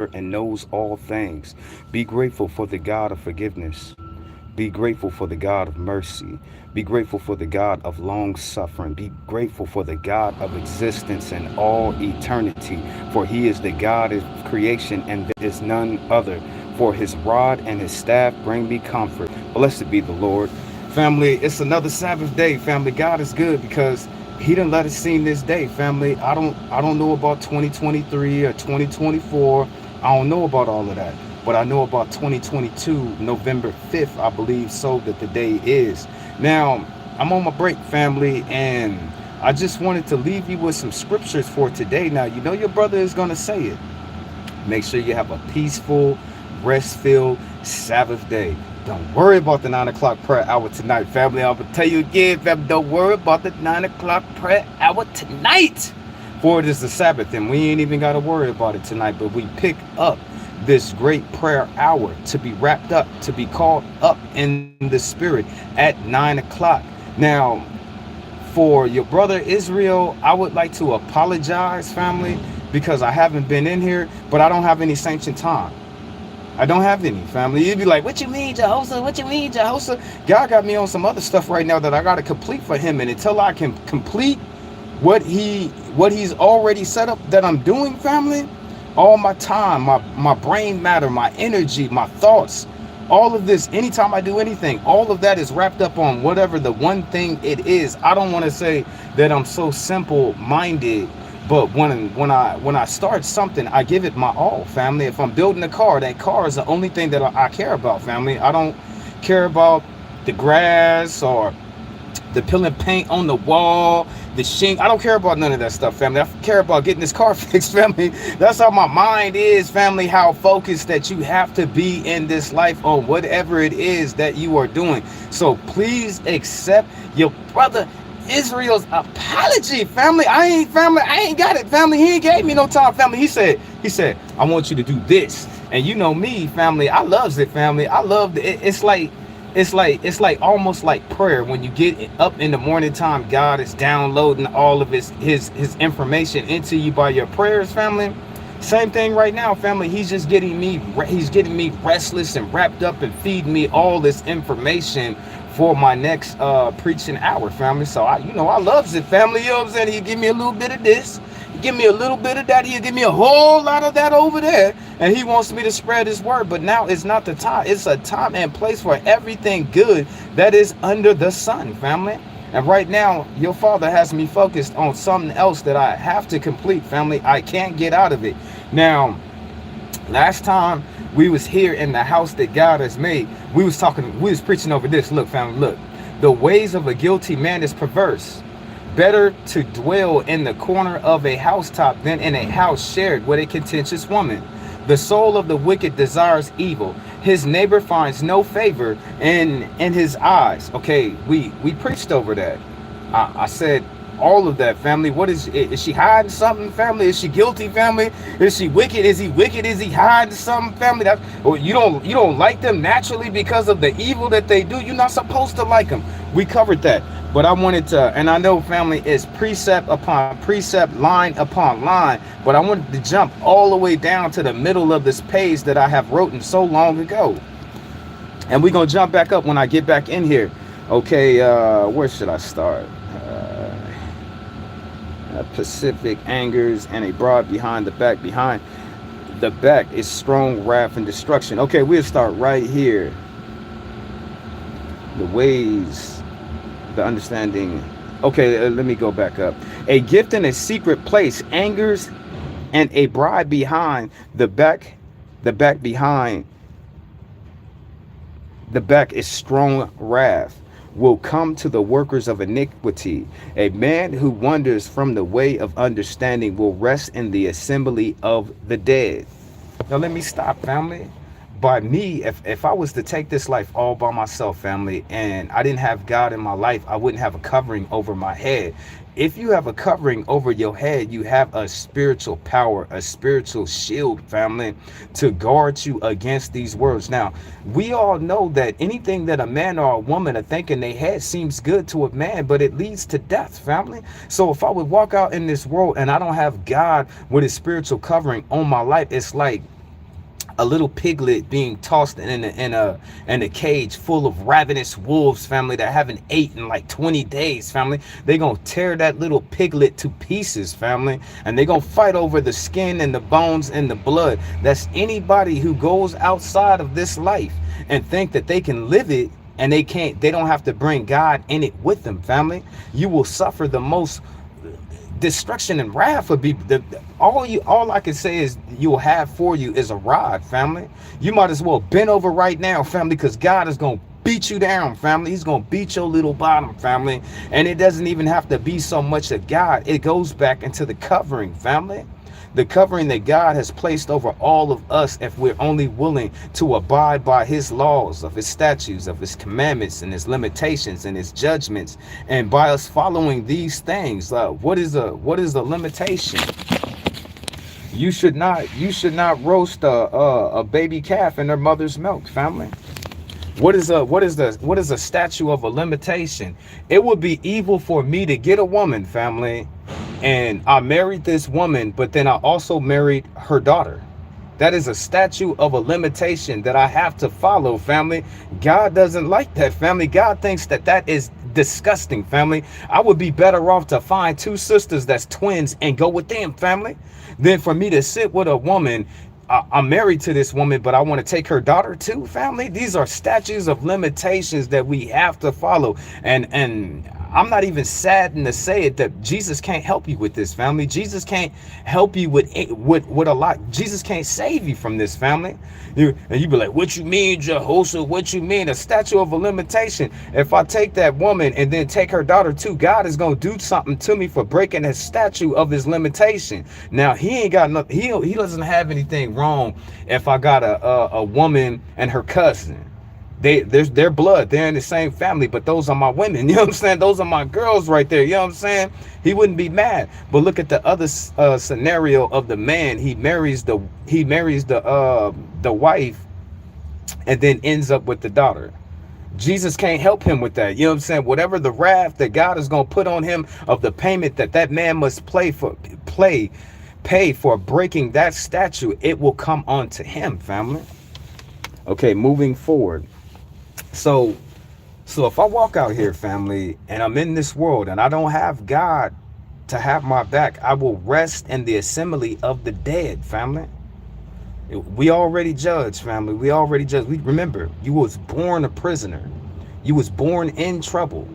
and knows all things. Be grateful for the God of forgiveness. Be grateful for the God of mercy. Be grateful for the God of long suffering. Be grateful for the God of existence and all eternity. For he is the God of creation and there is none other. For his rod and his staff bring me comfort. Blessed be the Lord. Family, it's another Sabbath day. Family, God is good because he didn't let us see this day. Family, I don't know about 2023 or 2024. I don't know about all of that. But I know about 2022, November 5th, I believe so that the day is. Now, I'm on my break, family, and I just wanted to leave you with some scriptures for today. Now, you know your brother is going to say it. Make sure you have a peaceful, rest-filled Sabbath day. Don't worry about the 9 o'clock prayer hour tonight, family. I'm going to tell you again, family, don't worry about the 9 o'clock prayer hour tonight. For it is the Sabbath, and we ain't even got to worry about it tonight, but we pick up this great prayer hour to be wrapped up, to be caught up in the spirit at 9 o'clock. Now, for your brother Israel, I would like to apologize, family, because I haven't been in here, but I don't have any sanctioned time. I don't have any, family. You'd be like, what you mean, Jehoshaphat? What you mean, Jehoshaphat? God got me on some other stuff right now that I got to complete for him, and until I can complete what he's already set up that I'm doing, family, all my time, my brain matter, my energy, my thoughts, all of this, anytime I do anything, all of that is wrapped up on whatever the one thing it is. I don't want to say that I'm so simple minded, but when I start something, I give it my all, family. If I'm building a car, that car is the only thing that I care about, family. I don't care about the grass or the peeling paint on the wall, the shink. I don't care about none of that stuff, family. I care about getting this car fixed, family. That's how my mind is, family, how focused that you have to be in this life on whatever it is that you are doing. So please accept your brother Israel's apology, family. I ain't got it, family. He ain't gave me no time, family. He said, I want you to do this. And you know me, family, I loves it, family. I love it. It's like almost like prayer. When you get up in the morning time, God is downloading all of his information into you by your prayers, family. Same thing right now, family. He's getting me restless and wrapped up and feeding me all this information for my next preaching hour, family. So I loves it, family. You know what I'm saying? He give me a little bit of this, he give me a little bit of that, he'll give me a whole lot of that over there, and he wants me to spread his word. But now it's not the time. It's a time and place for everything good that is under the sun, family. And right now, your father has me focused on something else that I have to complete, family. I can't get out of it. Now, last time we was here in the house that God has made, we was preaching over this. Look, family, look. The ways of a guilty man is perverse. Better to dwell in the corner of a housetop than in a house shared with a contentious woman. The soul of the wicked desires evil. His neighbor finds no favor in his eyes. Okay, we preached over that. I said all of that, family. What is she hiding something, family? Is she guilty, family? Is she wicked? Is he wicked? Is he hiding something, family? That, or you don't like them naturally because of the evil that they do. You're not supposed to like them. We covered that. But I wanted to, and I know, family, is precept upon precept, line upon line, but I wanted to jump all the way down to the middle of this page that I have written so long ago. And we're going to jump back up when I get back in here. Okay, where should I start? Pacific angers and a broad behind the back. Behind the back is strong wrath and destruction. Okay, we'll start right here. The ways, the understanding. Okay, let me go back up. A gift in a secret place angers, and a bribe behind the back. The back behind the back is strong wrath will come to the workers of iniquity. A man who wanders from the way of understanding will rest in the assembly of the dead. Now let me stop, family. By me, if I was to take this life all by myself, family, and I didn't have God in my life, I wouldn't have a covering over my head. If you have a covering over your head, you have a spiritual power, a spiritual shield, family, to guard you against these words. Now, we all know that anything that a man or a woman are thinking they had seems good to a man, but it leads to death, family. So if I would walk out in this world and I don't have God with his spiritual covering on my life, it's like a little piglet being tossed in a cage full of ravenous wolves, family, that haven't ate in like 20 days, family. They gonna tear that little piglet to pieces, family, and they gonna fight over the skin and the bones and the blood. That's anybody who goes outside of this life and think that they can live it, and they don't have to bring God in it with them, family. You will suffer the most destruction and wrath. Would be all I can say is you'll have for you is a rod, family. You might as well bend over right now, family, because God is gonna beat you down, family. He's gonna beat your little bottom, family. And it doesn't even have to be so much of God. It goes back into the covering, family. The covering that God has placed over all of us, if we're only willing to abide by his laws, of his statutes, of his commandments, and his limitations and his judgments. And by us following these things, what is a limitation? You should not roast a baby calf in their mother's milk, family. What is a statute of a limitation? It would be evil for me to get a woman, family, and I married this woman, but then I also married her daughter. That is a statute of a limitation that I have to follow, family. God doesn't like that, family. God thinks that that is disgusting, family. I would be better off to find two sisters that's twins and go with them, family, than for me to sit with a woman. I'm married to this woman, but I want to take her daughter too, family. These are statutes of limitations that we have to follow. And I'm not even saddened to say it that Jesus can't help you with this, family. Jesus can't help you with a lot. Jesus can't save you from this, family. And you be like, what you mean, Jehoshua? What you mean? A statute of a limitation. If I take that woman and then take her daughter too, God is going to do something to me for breaking his statute of his limitation. Now, he ain't got nothing. He doesn't have anything wrong if I got a woman and her cousin. There's their blood, they're in the same family, but those are my women, you know what I'm saying? Those are my girls right there, you know what I'm saying? He wouldn't be mad. But look at the other scenario of the man. He marries the wife and then ends up with the daughter. Jesus can't help him with that, you know what I'm saying? Whatever the wrath that God is going to put on him of the payment that man must pay for breaking that statute, it will come on to him, family. Okay, moving forward. So if I walk out here, family, and I'm in this world and I don't have God to have my back, I will rest in the assembly of the dead, family. We already judged, family. We already judged. We remember, you was born a prisoner. You was born in trouble.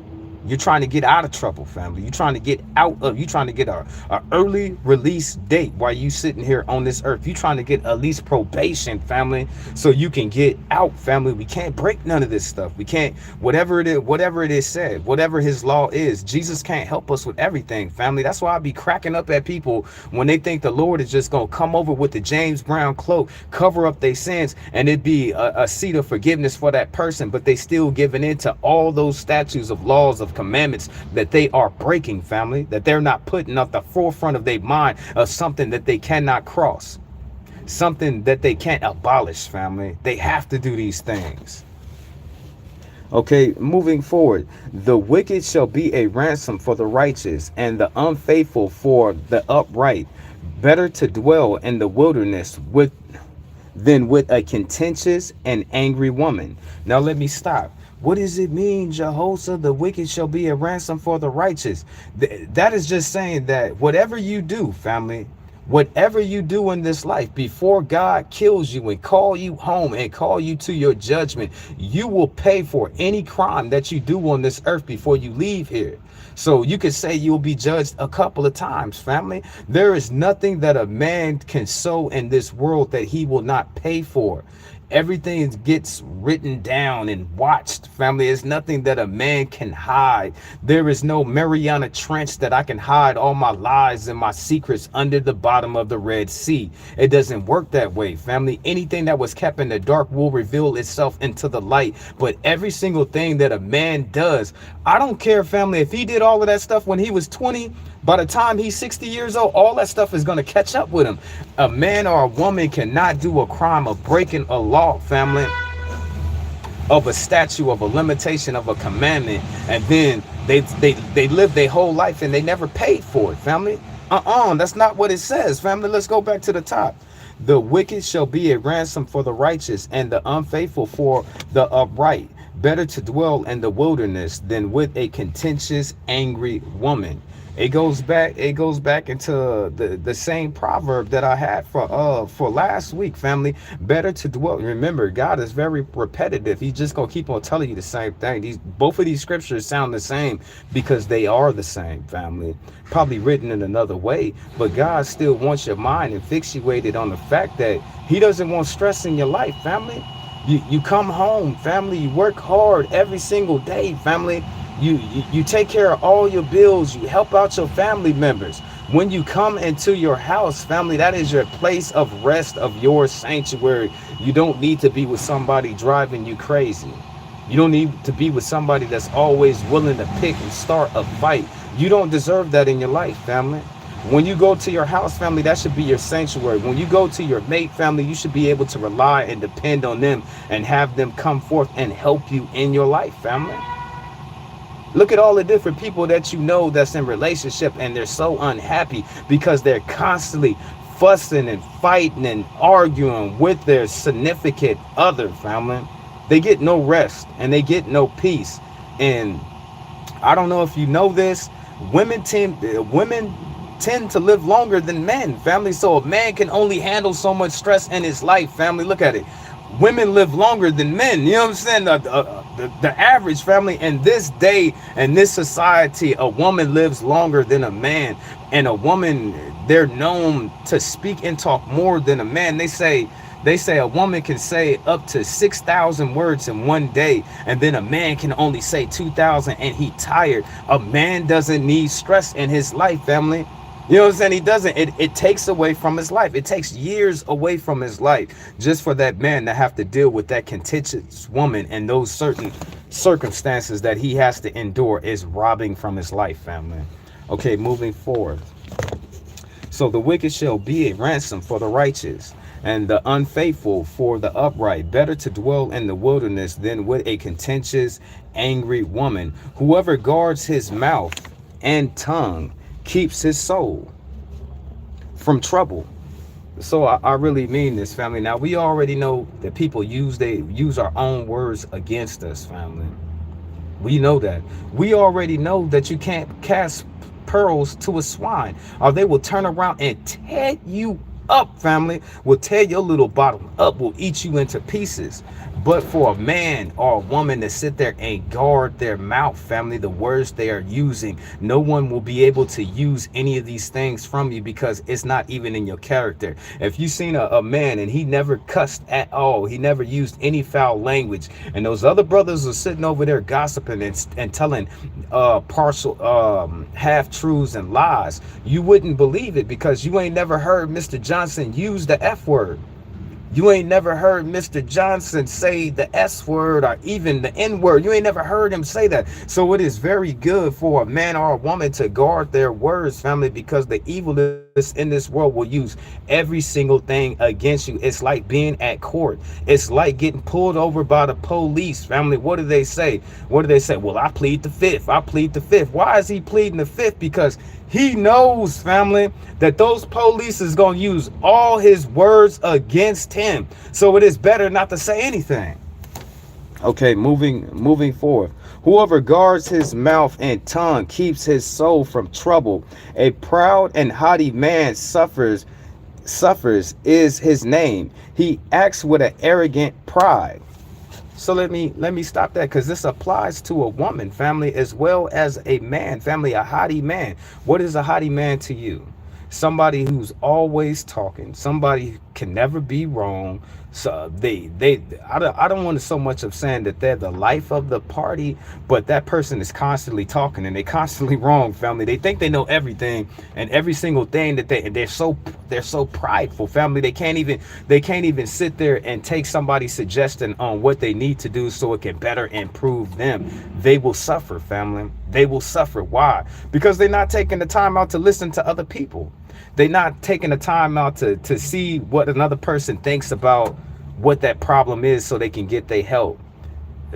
You're trying to get out of trouble, family. You're trying to get a early release date while you sitting here on this earth. You're trying to get at least probation, family, so you can get out, family. We can't break none of this stuff. We can't, whatever it is said, whatever his law is, Jesus can't help us with everything, family. That's why I be cracking up at people when they think the Lord is just going to come over with the James Brown cloak, cover up their sins, and it be a seat of forgiveness for that person, but they still giving in to all those statutes of laws of commandments that they are breaking, family, that they're not putting up the forefront of their mind of something that they cannot cross, something that they can't abolish, family. They have to do these things. Okay, moving forward. The wicked shall be a ransom for the righteous, and the unfaithful for the upright. Better to dwell in the wilderness than with a contentious and angry woman. Now let me stop. What does it mean, Jehoshua? The wicked shall be a ransom for the righteous. That is just saying that whatever you do, family, whatever you do in this life, before God kills you and call you home and call you to your judgment, you will pay for any crime that you do on this earth before you leave here. So you could say you'll be judged a couple of times, family. There is nothing that a man can sow in this world that he will not pay for. Everything gets written down and watched, family. There's nothing that a man can hide. There is no Mariana Trench that I can hide all my lies and my secrets under the bottom of the Red Sea. It doesn't work that way, family. Anything that was kept in the dark will reveal itself into the light. But every single thing that a man does, I don't care, family, if he did all of that stuff when he was 20, by the time he's 60 years old, all that stuff is going to catch up with him. A man or a woman cannot do a crime of breaking a law, family, of a statute, of a limitation, of a commandment, and then they live their whole life and they never paid for it, family. That's not what it says, family. Let's go back to the top. The wicked shall be a ransom for the righteous, and the unfaithful for the upright. Better to dwell in the wilderness than with a contentious, angry woman. It goes back into the same proverb that I had for last week, family. Better to dwell. Remember, God is very repetitive. He's just gonna keep on telling you the same thing. Both of these scriptures sound the same because they are the same, family. Probably written in another way, but God still wants your mind infatuated on the fact that he doesn't want stress in your life, family. You come home, family, you work hard every single day, family. You take care of all your bills, you help out your family members. When you come into your house, family, that is your place of rest, of your sanctuary. You don't need to be with somebody driving you crazy. You don't need to be with somebody that's always willing to pick and start a fight. You don't deserve that in your life, family. When you go to your house, family, that should be your sanctuary. When you go to your mate, family, you should be able to rely and depend on them and have them come forth and help you in your life, family. Look at all the different people that you know that's in relationship and they're so unhappy because they're constantly fussing and fighting and arguing with their significant other, family. They get no rest and they get no peace. And I don't know if you know this, women tend to live longer than men, family. So a man can only handle so much stress in his life, family. Look at it. Women live longer than men. You know what I'm saying? The average, family. In this day and this society, a woman lives longer than a man. And a woman, they're known to speak and talk more than a man. They say a woman can say up to 6,000 words in one day, and then a man can only say 2,000 and he tired. A man doesn't need stress in his life, family. You know what I'm saying? He doesn't. It takes away from his life. It takes years away from his life just for that man to have to deal with that contentious woman, and those certain circumstances that he has to endure is robbing from his life, family. Okay, moving forward. So the wicked shall be a ransom for the righteous, and the unfaithful for the upright. Better to dwell in the wilderness than with a contentious, angry woman. Whoever guards his mouth and tongue keeps his soul from trouble. So I really mean this, family. Now, we already know that people use our own words against us, family. We know that. We already know that you can't cast pearls to a swine, or they will turn around and tear you up, family. Will tear your little bottom up, will eat you into pieces. But for a man or a woman to sit there and guard their mouth, family, the words they are using, no one will be able to use any of these things from you because it's not even in your character. If you've seen a man and he never cussed at all, he never used any foul language, and those other brothers are sitting over there gossiping and telling partial half truths and lies, you wouldn't believe it because you ain't never heard Mr. Johnson use the F word. You ain't never heard Mr. Johnson say the S word or even the N word. You ain't never heard him say that. So it is very good for a man or a woman to guard their words, family, because the evilists in this world will use every single thing against you. It's like being at court. It's like getting pulled over by the police, family. What do they say? What do they say? Well, I plead the fifth. I plead the fifth. Why is he pleading the fifth? Because he knows, family, that those police is going to use all his words against him. So it is better not to say anything. Okay, moving forward. Whoever guards his mouth and tongue keeps his soul from trouble. A proud and haughty man suffers is his name. He acts with an arrogant pride. So let me stop that, because this applies to a woman, family, as well as a man, family. A haughty man. What is a haughty man to you? Somebody who's always talking, somebody who can never be wrong. So I don't want to so much of saying that they're the life of the party, but that person is constantly talking and they constantly wrong, family. They think they know everything and every single thing that they're so prideful, family. They can't even sit there and take somebody's suggestion on what they need to do so it can better improve them. They will suffer, family. They will suffer. Why? Because they're not taking the time out to listen to other people. They're not taking the time out to see what another person thinks about what that problem is so they can get their help.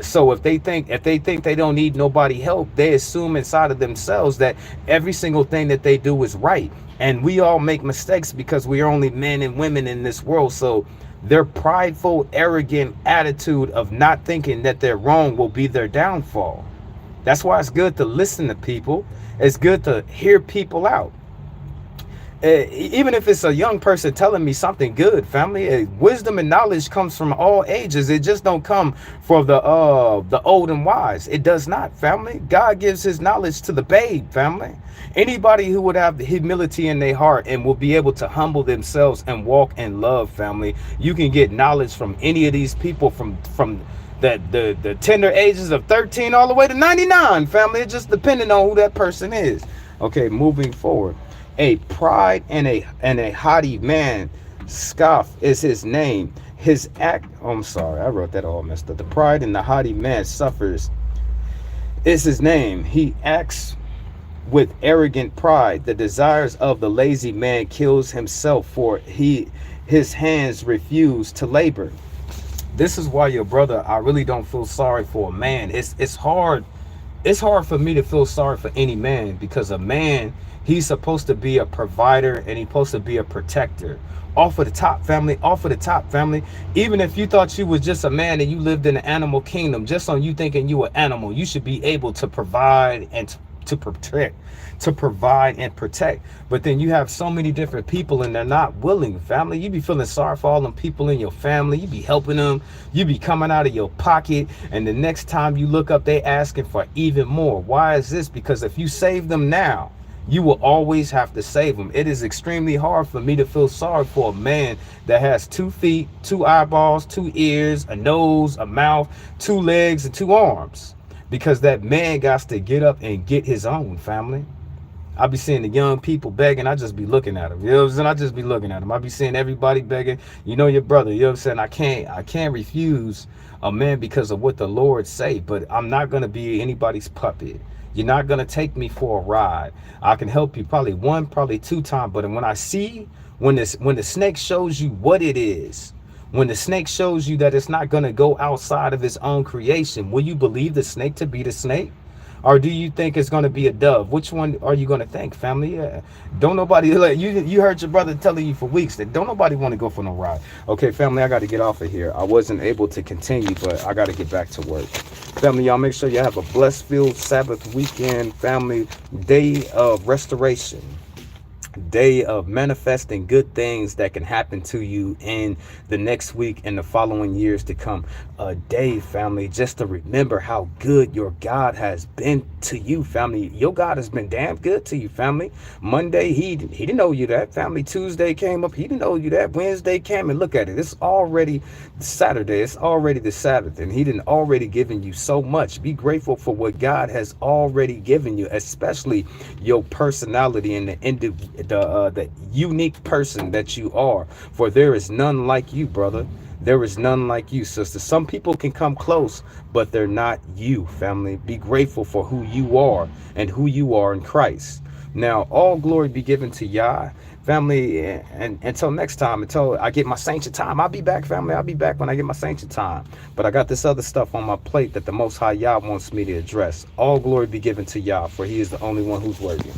So if they think they don't need nobody help, they assume inside of themselves that every single thing that they do is right. And we all make mistakes because we are only men and women in this world. So their prideful, arrogant attitude of not thinking that they're wrong will be their downfall. That's why it's good to listen to people. It's good to hear people out. Even if it's a young person telling me something good, family, wisdom and knowledge comes from all ages. It just don't come from the old and wise. It does not, family. God gives his knowledge to the babe, family. Anybody who would have the humility in their heart and will be able to humble themselves and walk in love, family, you can get knowledge from any of these people from the tender ages of 13 all the way to 99, family. It just depending on who that person is. Okay, moving forward. A pride and a haughty man, scoff is his name. His act, oh, I'm sorry, I wrote that all messed up. The pride and the haughty man suffers is his name. He acts with arrogant pride. The desires of the lazy man kills himself, for his hands refuse to labor. This is why, your brother, I really don't feel sorry for a man. It's hard for me to feel sorry for any man, because a man, he's supposed to be a provider and he's supposed to be a protector. Off of the top, family, off of the top, family. Even if you thought you was just a man and you lived in the animal kingdom, just on you thinking you an animal, you should be able to provide and to provide and protect. But then you have so many different people and they're not willing, family. You be feeling sorry for all them people in your family. You be helping them. You be coming out of your pocket. And the next time you look up, they asking for even more. Why is this? Because if you save them now, you will always have to save them. It is extremely hard for me to feel sorry for a man that has 2 feet, 2 eyeballs, 2 ears, a nose, a mouth, 2 legs, and 2 arms. Because that man got to get up and get his own, family. I be seeing the young people begging. I just be looking at them. You know what I'm saying? I just be looking at them. I be seeing everybody begging. You know, your brother, you know what I'm saying? I can't refuse a man because of what the Lord say, but I'm not going to be anybody's puppet. You're not going to take me for a ride. I can help you probably 1, probably 2 times. But when I see, when the snake shows you what it is, when the snake shows you that it's not going to go outside of its own creation, will you believe the snake to be the snake? Or do you think it's going to be a dove? Which one are you going to think, family? Don't nobody, like, you heard your brother telling you for weeks that don't nobody want to go for no ride. Okay, family, I got to get off of here. I wasn't able to continue, but I got to get back to work. Family, y'all make sure you have a blessed filled Sabbath weekend, family. Day of restoration. Day of manifesting good things that can happen to you in the next week and the following years to come. A day, family, just to remember how good your God has been to you, family. Your God has been damn good to you, family. Monday, he didn't owe you that, family. Tuesday came up, he didn't owe you that. Wednesday came, and look at it, it's already Saturday, it's already the Sabbath, and he didn't already given you so much. Be grateful for what God has already given you, especially your personality and the unique person that you are. For there is none like you, brother. There is none like you, sister. Some people can come close, but they're not you, family. Be grateful for who you are and who you are in Christ. Now, all glory be given to Yah, family. And until next time, until I get my sanctuary time, I'll be back, family. I'll be back when I get my sanctuary time. But I got this other stuff on my plate that the Most High Yah wants me to address. All glory be given to Yah, for he is the only one who's worthy.